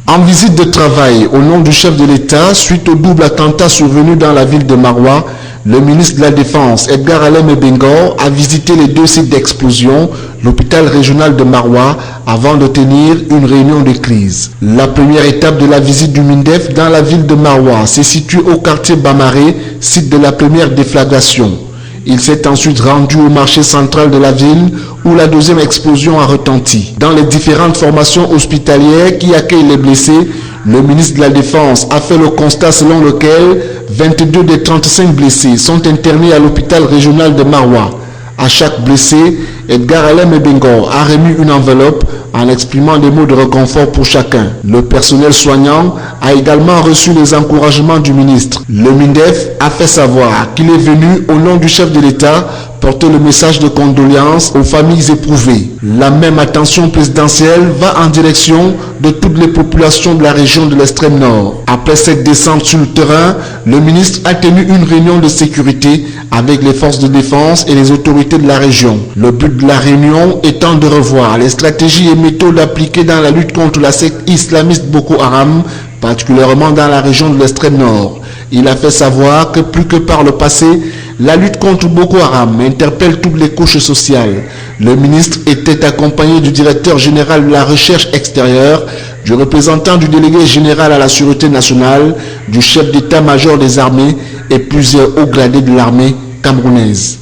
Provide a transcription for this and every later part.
En visite de travail au nom du chef de l'État, suite au double attentat survenu dans la ville de Maroua, le ministre de la Défense, Edgar Alem Ebengor, a visité les deux sites d'explosion, l'hôpital régional de Maroua, avant de tenir une réunion de crise. La première étape de la visite du MINDEF dans la ville de Maroua s'est située au quartier Bamaré, site de la première déflagration. Il s'est ensuite rendu au marché central de la ville où la deuxième explosion a retenti. Dans les différentes formations hospitalières qui accueillent les blessés, le ministre de la Défense a fait le constat selon lequel 22 des 35 blessés sont internés à l'hôpital régional de Maroua. À chaque blessé, Edgar Alem Ebengor a remis une enveloppe en exprimant des mots de réconfort pour chacun. Le personnel soignant a également reçu les encouragements du ministre. Le MINDEF a fait savoir qu'il est venu au nom du chef de l'État porter le message de condoléances aux familles éprouvées. La même attention présidentielle va en direction de toutes les populations de la région de l'extrême nord. Après cette descente sur le terrain, le ministre a tenu une réunion de sécurité avec les forces de défense et les autorités de la région. Le but de la réunion étant de revoir les stratégies et méthodes appliquées dans la lutte contre la secte islamiste Boko Haram, particulièrement dans la région de l'extrême nord. Il a fait savoir que plus que par le passé, la lutte contre Boko Haram interpelle toutes les couches sociales. Le ministre était accompagné du directeur général de la recherche extérieure, du représentant du délégué général à la sûreté nationale, du chef d'état-major des armées et plusieurs hauts gradés de l'armée camerounaise.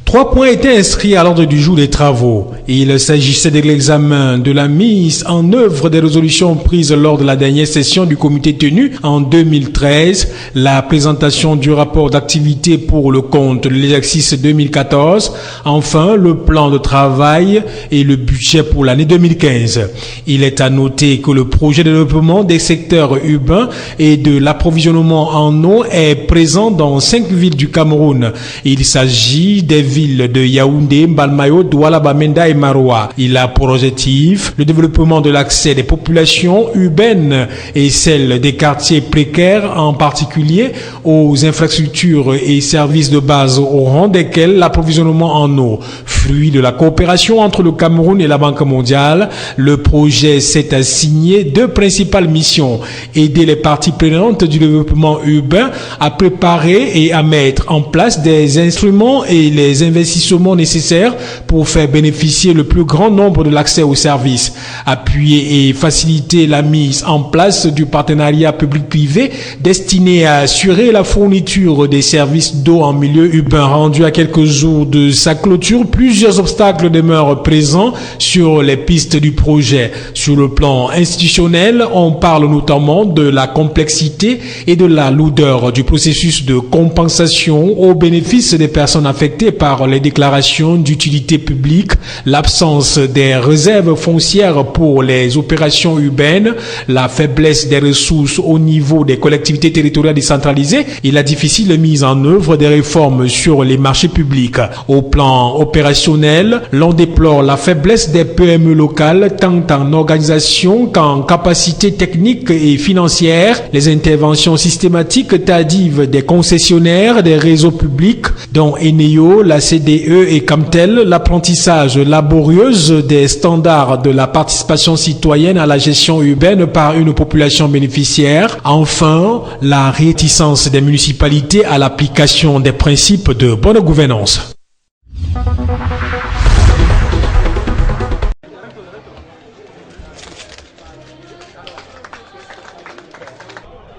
Trois points étaient inscrits à l'ordre du jour des travaux. Il s'agissait de l'examen de la mise en œuvre des résolutions prises lors de la dernière session du comité tenu en 2013, la présentation du rapport d'activité pour le compte de l'exercice 2014, enfin le plan de travail et le budget pour l'année 2015. Il est à noter que le projet de développement des secteurs urbains et de l'approvisionnement en eau est présent dans 5 villes du Cameroun. Il s'agit des villes de Yaoundé, Mbalmayo, Douala, Bamenda et Maroua. Il a pour objectif le développement de l'accès des populations urbaines et celles des quartiers précaires, en particulier aux infrastructures et services de base au rang desquels l'approvisionnement en eau. Fruit de la coopération entre le Cameroun et la Banque mondiale, le projet s'est assigné 2 principales missions: aider les parties prenantes du développement urbain à préparer et à mettre en place des instruments et les investissements nécessaires pour faire bénéficier le plus grand nombre de l'accès aux services, appuyer et faciliter la mise en place du partenariat public-privé destiné à assurer la fourniture des services d'eau en milieu urbain. Rendu à quelques jours de sa clôture, plusieurs obstacles demeurent présents sur les pistes du projet. Sur le plan institutionnel, on parle notamment de la complexité et de la lourdeur du processus de compensation au bénéfice des personnes affectées par les déclarations d'utilité publique, l'absence des réserves foncières pour les opérations urbaines, la faiblesse des ressources au niveau des collectivités territoriales décentralisées et la difficile mise en œuvre des réformes sur les marchés publics. Au plan opérationnel, l'on déplore la faiblesse des PME locales tant en organisation qu'en capacité technique et financière, les interventions systématiques tardives des concessionnaires des réseaux publics dont Eneo, la CDE et Camtel, l'apprentissage laborieuse des standards de la participation citoyenne à la gestion urbaine par une population bénéficiaire. Enfin, la réticence des municipalités à l'application des principes de bonne gouvernance.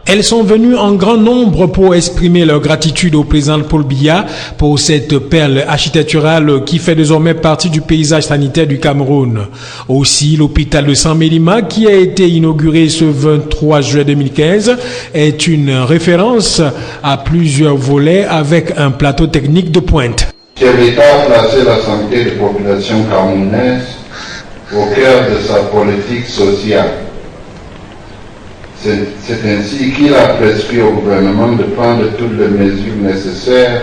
Elles sont venues en grand nombre pour exprimer leur gratitude au président Paul Biya pour cette perle architecturale qui fait désormais partie du paysage sanitaire du Cameroun. Aussi, l'hôpital de Saint-Mélima, qui a été inauguré ce 23 juillet 2015, est une référence à plusieurs volets avec un plateau technique de pointe. Chef d'État a placé la santé des populations camerounaises au cœur de sa politique sociale. C'est ainsi qu'il a prescrit au gouvernement de prendre toutes les mesures nécessaires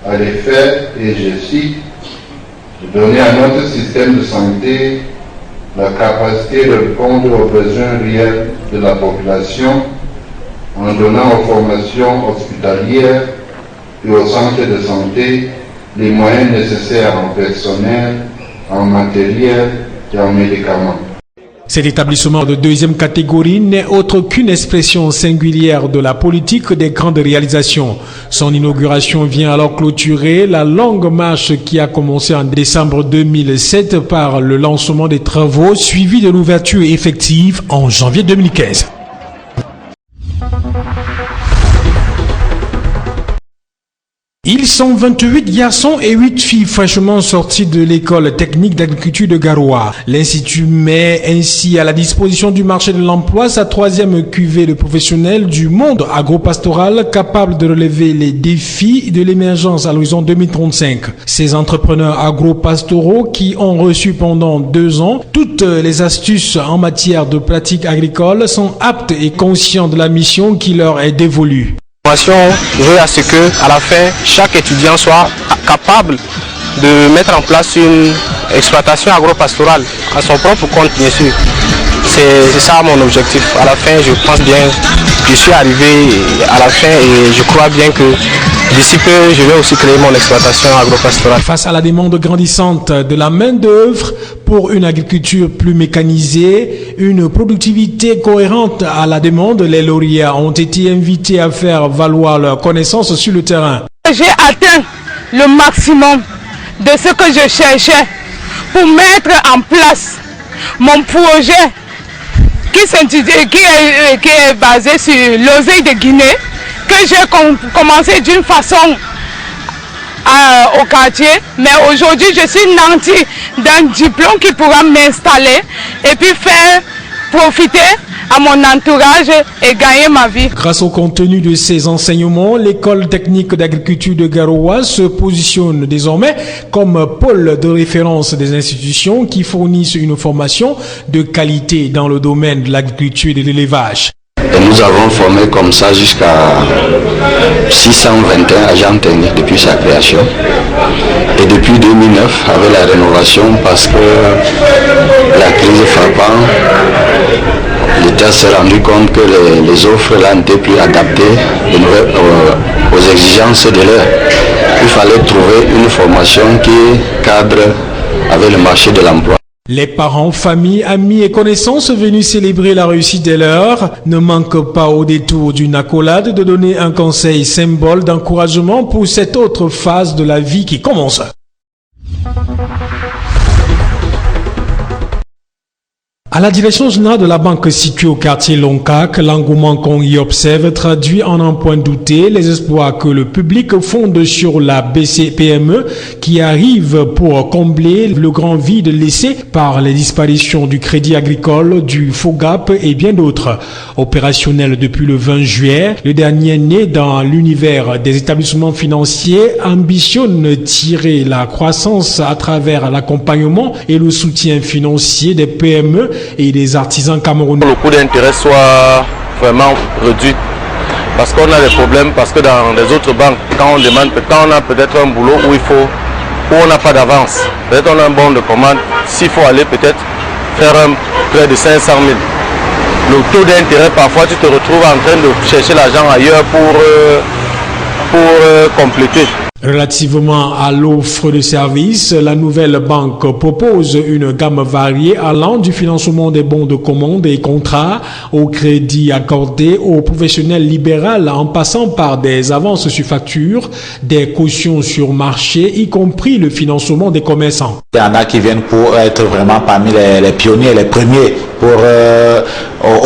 à l'effet, et je cite, de donner à notre système de santé la capacité de répondre aux besoins réels de la population en donnant aux formations hospitalières et aux centres de santé les moyens nécessaires en personnel, en matériel et en médicaments. Cet établissement de deuxième catégorie n'est autre qu'une expression singulière de la politique des grandes réalisations. Son inauguration vient alors clôturer la longue marche qui a commencé en décembre 2007 par le lancement des travaux suivi de l'ouverture effective en janvier 2015. Ils sont 28 garçons et 8 filles fraîchement sortis de l'école technique d'agriculture de Garoua. L'Institut met ainsi à la disposition du marché de l'emploi sa troisième cuvée de professionnels du monde agropastoral capable de relever les défis de l'émergence à l'horizon 2035. Ces entrepreneurs agropastoraux qui ont reçu pendant 2 ans toutes les astuces en matière de pratiques agricoles sont aptes et conscients de la mission qui leur est dévolue. La formation veut à ce que, à la fin, chaque étudiant soit capable de mettre en place une exploitation agro-pastorale à son propre compte, bien sûr. C'est ça mon objectif. À la fin, je pense bien, je suis arrivé à la fin et je crois bien que d'ici peu, je vais aussi créer mon exploitation agro-pastorale. Face à la demande grandissante de la main-d'œuvre pour une agriculture plus mécanisée, une productivité cohérente à la demande, les lauréats ont été invités à faire valoir leurs connaissances sur le terrain. J'ai atteint le maximum de ce que je cherchais pour mettre en place mon projet qui est basé sur l'oseille de Guinée, que j'ai commencé d'une façon au quartier, mais aujourd'hui je suis nantie d'un diplôme qui pourra m'installer et puis faire profiter à mon entourage et gagner ma vie. Grâce au contenu de ces enseignements, l'école technique d'agriculture de Garoua se positionne désormais comme pôle de référence des institutions qui fournissent une formation de qualité dans le domaine de l'agriculture et de l'élevage. Et nous avons formé comme ça jusqu'à 621 agents techniques depuis sa création. Et depuis 2009, avec la rénovation, parce que la crise frappant, l'État s'est rendu compte que les offres là n'étaient plus adaptées aux exigences de l'heure. Il fallait trouver une formation qui cadre avec le marché de l'emploi. Les parents, familles, amis et connaissances venus célébrer la réussite des leurs ne manquent pas au détour d'une accolade de donner un conseil symbole d'encouragement pour cette autre phase de la vie qui commence. À la direction générale de la banque située au quartier Loncac, l'engouement qu'on y observe traduit en un point douté les espoirs que le public fonde sur la BCPME qui arrive pour combler le grand vide laissé par les disparitions du Crédit Agricole, du FOGAP et bien d'autres. Opérationnel depuis le 20 juillet, le dernier né dans l'univers des établissements financiers ambitionne tirer la croissance à travers l'accompagnement et le soutien financier des PME et des artisans camerounais. Le coût d'intérêt soit vraiment réduit parce qu'on a des problèmes, parce que dans les autres banques, quand on a peut-être un boulot où on n'a pas d'avance, peut-être on a un bon de commande, s'il faut aller peut-être faire un prêt de 500 000. Le taux d'intérêt, parfois tu te retrouves en train de chercher l'argent ailleurs pour compléter. Relativement à l'offre de services, la nouvelle banque propose une gamme variée allant du financement des bons de commande et contrats au crédit accordé aux professionnels libéraux en passant par des avances sur facture, des cautions sur marché, y compris le financement des commerçants. Il y en a qui viennent pour être vraiment parmi les pionniers, les premiers pour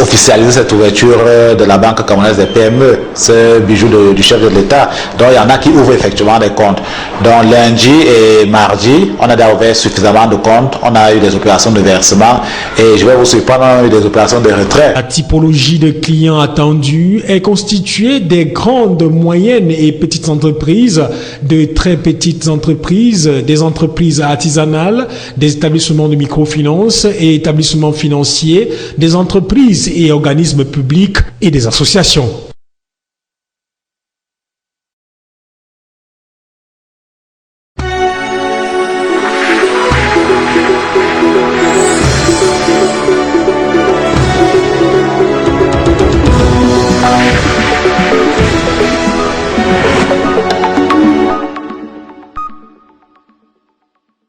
officialiser cette ouverture de la Banque camerounaise des PME, ce bijou du chef de l'État. Donc il y en a qui ouvrent effectivement des comptes. Donc lundi et mardi, on a déjà ouvert suffisamment de comptes, on a eu des opérations de versement et je vais vous surprendre, on a eu des opérations de retrait. La typologie de clients attendus est constituée des grandes, moyennes et petites entreprises, de très petites entreprises, des entreprises artisanales, des établissements de microfinance et établissements financiers, des entreprises et organismes publics et des associations.